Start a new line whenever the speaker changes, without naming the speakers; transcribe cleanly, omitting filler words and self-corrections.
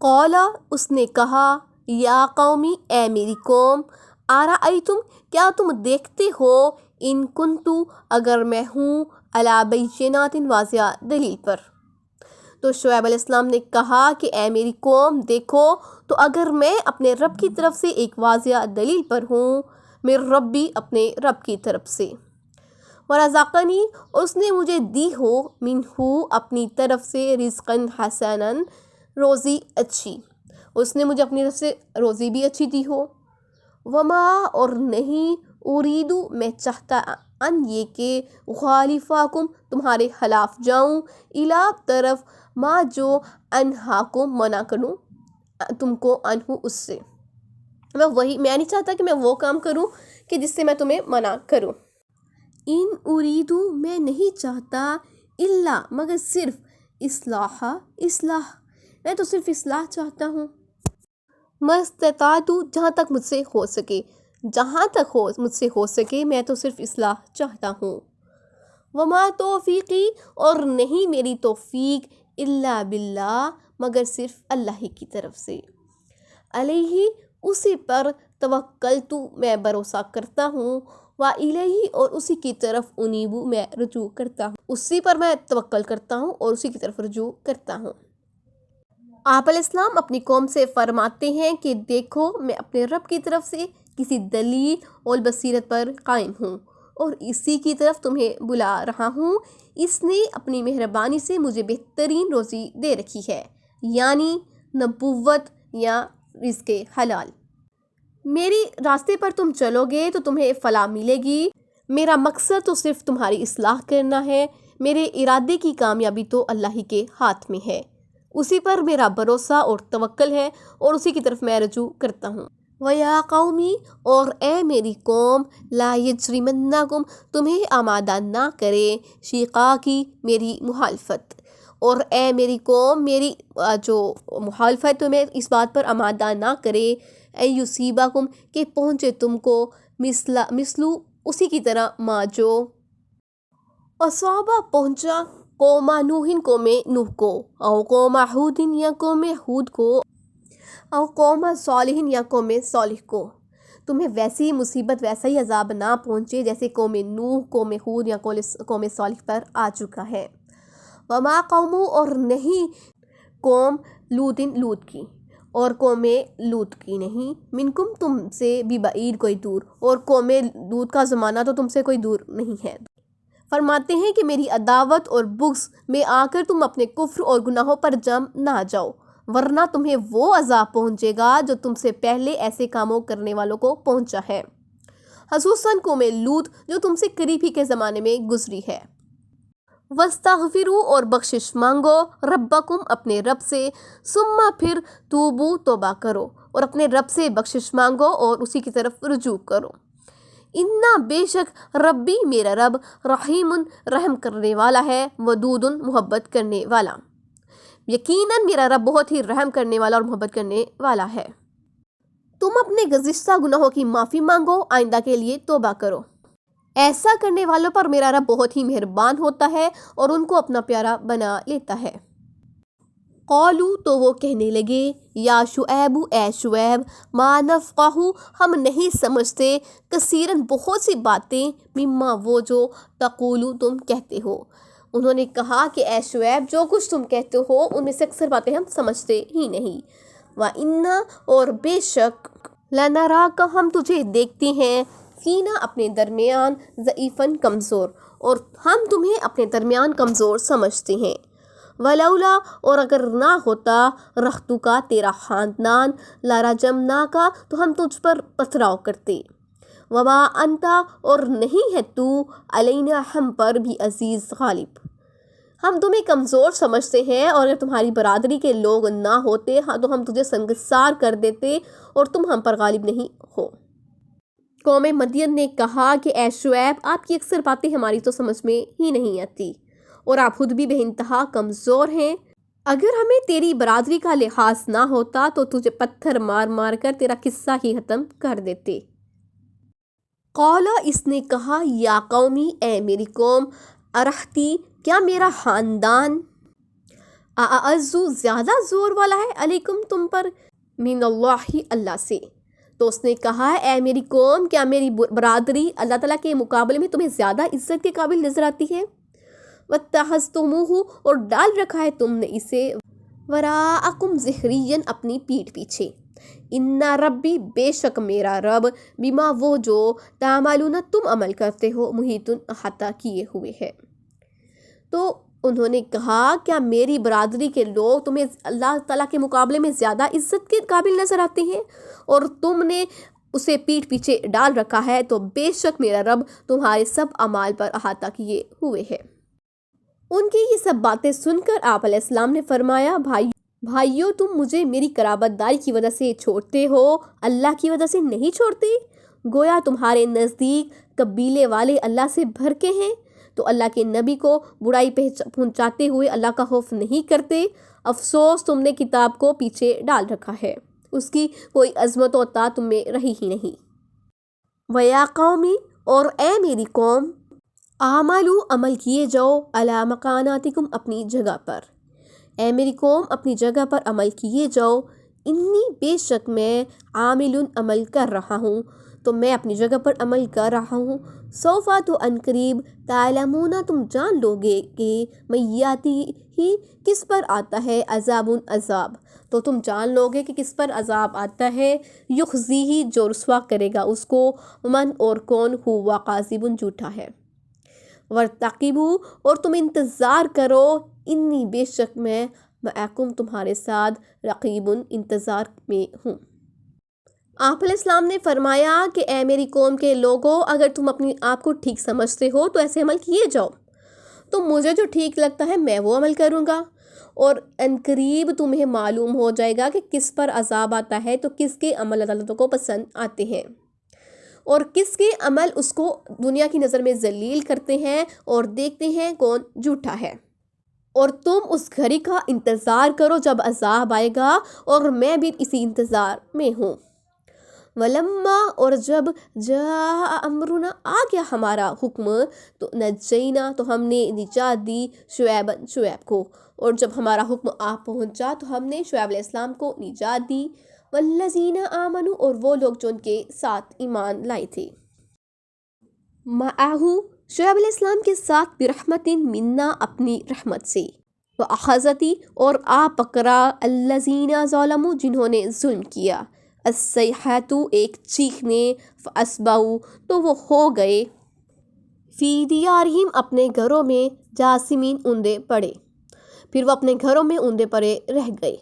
قولا اس نے کہا یا قومی اے میری قوم ارأیتم کیا تم دیکھتے ہو ان کنتو اگر میں ہوں علی بینات واضح دلیل پر۔ تو شعیب علیہ السلام نے کہا کہ اے میری قوم دیکھو تو اگر میں اپنے رب کی طرف سے ایک واضح دلیل پر ہوں میرے ربی اپنے رب کی طرف سے، ورزقنی اور اس نے مجھے دی ہو منہ اپنی طرف سے رزقاً حسناً روزی اچھی، اس نے مجھے اپنی طرف سے روزی بھی اچھی دی ہو، وما اور نہیں اریدو میں چاہتا ان یہ کہ خالفاکم تمہارے خلاف جاؤں الا طرف ما جو انہاکم منع کروں تم کو انہو اس سے، میں نہیں چاہتا کہ میں وہ کام کروں کہ جس سے میں تمہیں منع کروں۔ ان اریدو میں نہیں چاہتا الا مگر صرف اصلاح میں تو صرف اصلاح چاہتا ہوں، مستطاعت جہاں تک مجھ سے ہو سکے میں تو صرف اصلاح چاہتا ہوں، وما توفیقی اور نہیں میری توفیق الا باللہ مگر صرف اللہ ہی کی طرف سے، علیہ اسی پر توکلت میں بھروسہ کرتا ہوں، وإلیہ اور اسی کی طرف انیب میں رجوع کرتا ہوں، اسی پر میں توکل کرتا ہوں اور اسی کی طرف رجوع کرتا ہوں۔ آپ علیہ السلام اپنی قوم سے فرماتے ہیں کہ دیکھو میں اپنے رب کی طرف سے کسی دلیل اور بصیرت پر قائم ہوں اور اسی کی طرف تمہیں بلا رہا ہوں، اس نے اپنی مہربانی سے مجھے بہترین روزی دے رکھی ہے، یعنی نبوت یا رزق حلال۔ میری راستے پر تم چلو گے تو تمہیں فلاح ملے گی، میرا مقصد تو صرف تمہاری اصلاح کرنا ہے، میرے ارادے کی کامیابی تو اللہ ہی کے ہاتھ میں ہے، اسی پر میرا بھروسہ اور توکل ہے اور اسی کی طرف میں رجوع کرتا ہوں۔ وَيَا قَوْمِ اور اے میری قوم لَا يَجْرِمَنَّكُمْ تمہیں آمادہ نہ کرے شقاقی میری مخالفت، اور اے میری قوم میری جو مخالفت تمہیں اس بات پر آمادہ نہ کرے اَن يُصِيبَكُمْ کہ پہنچے تم کو مثلو اسی کی طرح ما جو اصابہ پہنچا قوم نوح قوم نوح کو، او قوم ہود یا قوم ہود کو، او قوم صالح یا قوم صالح کو، تمہیں ویسی مصیبت ویسا ہی عذاب نہ پہنچے جیسے قوم نوح قوم ہود یا قوم صالح پر آ چکا ہے، وما قوم اور نہیں قوم لوط کی، اور قوم لوط کی نہیں، منکم تم سے ببعید کوئی دور، اور قوم لوط کا زمانہ تو تم سے کوئی دور نہیں ہے۔ فرماتے ہیں کہ میری عداوت اور بغض میں آ کر تم اپنے کفر اور گناہوں پر جم نہ جاؤ، ورنہ تمہیں وہ عذاب پہنچے گا جو تم سے پہلے ایسے کاموں کرنے والوں کو پہنچا ہے، خصوصاً قوم لوط جو تم سے قریب ہی کے زمانے میں گزری ہے۔ وَاسْتَغْفِرُوا اور بخشش مانگو ربکم اپنے رب سے، ثم پھر توبو توبہ کرو اور اپنے رب سے بخشش مانگو اور اسی کی طرف رجوع کرو، اِنَّا بے شک ربی میرا رب رحیم رحم کرنے والا ہے، ودود محبت کرنے والا، یقیناً میرا رب بہت ہی رحم کرنے والا اور محبت کرنے والا ہے۔ تم اپنے گزشتہ گناہوں کی معافی مانگو، آئندہ کے لیے توبہ کرو، ایسا کرنے والوں پر میرا رب بہت ہی مہربان ہوتا ہے اور ان کو اپنا پیارا بنا لیتا ہے۔ قالو تو وہ کہنے لگے یا شعیب اے شعیب ما نفقہ ہم نہیں سمجھتے کثیراً بہت سی باتیں مما وہ جو تقولو تم کہتے ہو، انہوں نے کہا کہ اے شعیب جو کچھ تم کہتے ہو ان میں سے اکثر باتیں ہم سمجھتے ہی نہیں، وَإِنَّا اور بے شک لَنَرَاكَ ہم تجھے دیکھتے ہیں فینا اپنے درمیان ضعیفاً کمزور، اور ہم تمہیں اپنے درمیان کمزور سمجھتے ہیں، ولولا اور اگر نہ ہوتا رختو کا تیرا خاندان لرجمناکا تو ہم تجھ پر پتھراؤ کرتے، وما انتا اور نہیں ہے تو علینا ہم پر بھی عزیز غالب، ہم تمہیں کمزور سمجھتے ہیں اور اگر تمہاری برادری کے لوگ نہ ہوتے تو ہم تجھے سنگسار کر دیتے اور تم ہم پر غالب نہیں ہو۔ قوم مدین نے کہا کہ اے شعیب آپ کی اکثر باتیں ہماری تو سمجھ میں ہی نہیں آتی اور آپ خود بھی بے انتہا کمزور ہیں، اگر ہمیں تیری برادری کا لحاظ نہ ہوتا تو تجھے پتھر مار مار کر تیرا قصہ ہی ختم کر دیتے۔ قولا اس نے کہا یا قومی اے میری قوم ارہتی کیا میرا خاندان اعزو زیادہ زور والا ہے علیکم تم پر من اللہ اللہ سے. تو اس نے کہا اے میری قوم کیا میری برادری اللہ تعالیٰ کے مقابلے میں تمہیں زیادہ عزت کے قابل نظر آتی ہے؟ وَاتَّخَذْتُمُوهُ اور ڈال رکھا ہے تم نے اسے وراءکم ظہریاً اپنی پیٹھ پیچھے. ان ربی بے شک میرا رب بما وہ جو تعملون تم عمل کرتے ہو محیط احاطہ کیے ہوئے ہے. تو انہوں نے کہا کیا میری برادری کے لوگ تمہیں اللہ تعالیٰ کے مقابلے میں زیادہ عزت کے قابل نظر آتے ہیں اور تم نے اسے پیٹھ پیچھے ڈال رکھا ہے؟ تو بے شک میرا رب تمہارے سب اعمال پر احاطہ کیے ہوئے ہے. ان کی یہ سب باتیں سن کر آپ علیہ السلام نے فرمایا بھائیو تم مجھے میری قرابت داری کی وجہ سے چھوڑتے ہو، اللہ کی وجہ سے نہیں چھوڑتے؟ گویا تمہارے نزدیک قبیلے والے اللہ سے بھر کے ہیں تو اللہ کے نبی کو برائی پہنچاتے ہوئے اللہ کا خوف نہیں کرتے. افسوس تم نے کتاب کو پیچھے ڈال رکھا ہے، اس کی کوئی عظمت و طاعت تم میں رہی ہی نہیں. وَيَا قَوْمِ اور اے میری قوم اعملوا عمل کیے جاؤ علی مکاناتکم اپنی جگہ پر. اے میری قوم اپنی جگہ پر عمل کیے جاؤ. انی بے شک میں عامل عمل کر رہا ہوں، تو میں اپنی جگہ پر عمل کر رہا ہوں. سوفا تو عنقریب تعلمون تم جان لو گے کہ میاتی ہی کس پر آتا ہے عذاب عذاب، تو تم جان لو گے کہ کس پر عذاب آتا ہے. یخزی ہی جو رسوا کرے گا اس کو، من اور کون ہوا کاذب جھوٹا ہے. ورتقبوا اور تم انتظار کرو، انی بے شک میں معکم تمہارے ساتھ رقیب انتظار میں ہوں. آپ علیہ السلام نے فرمایا کہ اے میری قوم کے لوگوں اگر تم اپنی آپ کو ٹھیک سمجھتے ہو تو ایسے عمل کیے جاؤ، تو مجھے جو ٹھیک لگتا ہے میں وہ عمل کروں گا، اور عنقریب تمہیں معلوم ہو جائے گا کہ کس پر عذاب آتا ہے، تو کس کے عمل اللہ تعالیٰ کو پسند آتے ہیں اور کس کے عمل اس کو دنیا کی نظر میں ذلیل کرتے ہیں اور دیکھتے ہیں کون جھوٹا ہے. اور تم اس گھڑی کا انتظار کرو جب عذاب آئے گا، اور میں بھی اسی انتظار میں ہوں. ولما اور جب جاء امرنا آ گیا ہمارا حکم، تو نجینا تو ہم نے نجات دی شعیب کو، اور جب ہمارا حکم آ پہنچا تو ہم نے شعیب علیہ السلام کو نجات دی. والذین آمنوا اور وہ لوگ جو ان کے ساتھ ایمان لائے تھے، معہو شعیب علیہ السلام کے ساتھ برحمت منا اپنی رحمت سے، وأخذتی اور آ پکڑا الذین ظلموا جنہوں نے ظلم کیا، الصیحۃ ایک چیخ نے، فاصبحوا تو وہ ہو گئے، فی دیارہم اپنے گھروں میں، جاثمین اوندے پڑے، پھر وہ اپنے گھروں میں اوندے پڑے رہ گئے.